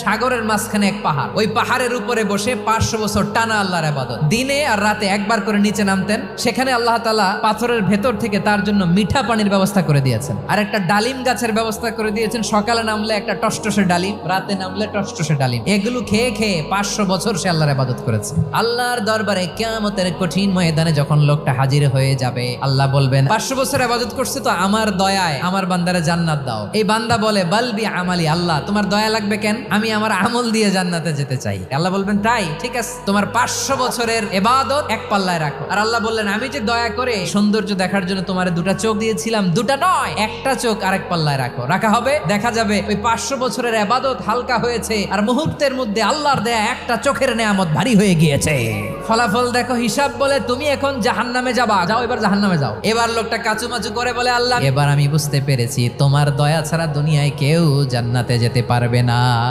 সাগরের মাঝখানে এক পাহাড়, ওই পাহাড়ের উপরে বসে 500 বছর টানা আল্লাহর ইবাদত। দিনে আর রাতে একবার করে নিচে নামতেন। সেখানে আল্লাহ তাআলা পাথরের ভেতর থেকে তার জন্য মিঠা পানির ব্যবস্থা করে দিয়েছেন, আর একটা ডালিম গাছের ব্যবস্থা করে দিয়েছেন। সকালে নামলে একটা টসটসে ডালিম, রাতে নামলে টসটসে ডালিম। এগুলো খেয়ে খেয়ে 500 বছর সে আল্লাহর ইবাদত করেছে। আল্লাহর দরবারে কিয়ামতের কঠিন ময়দানে যখন লোকটা হাজির হয়ে যাবে, আল্লাহ বলবেন 500 বছর ইবাদত করছে তো আমার দয়ায় আমার বান্দারে জান্নাত দাও। এই বান্দা বলে বালবি আমালি, আল্লাহ তোমার দয়া লাগবে কেন, আমি আমার আমল দিয়ে জান্নাতে যেতে চাই। আল্লাহ বলবেন তাই, ঠিক আছে, তোমার 500 বছরের ইবাদত এক পাল্লায় রাখো। আর আল্লাহ বললেন আমি যে দয়া করে সৌন্দর্য দেখার জন্য তোমার দুটা চোখ দিয়েছিলাম, দুটা নয় একটা চোখ আরেক পাল্লায় রাখো। রাখা হবে, দেখা যাবে ওই 500 বছরের ইবাদত হালকা হয়েছে, আর মুহূর্তের মধ্যে আল্লাহর দেয়া একটা চোখের নেয়ামত ভারী হয়ে গিয়েছে। ফলাফল দেখো, হিসাব বলে তুমি এখন জাহান্নামে যাবা, যাও এবার জাহান্নামে যাও। এবার লোকটা কাচুমাচু করে বলে আল্লাহ এবার আমি বুঝতে পেরেছি তোমার দয়া ছাড়া দুনিয়ায় কেউ জান্নাতে যেতে পারবে না।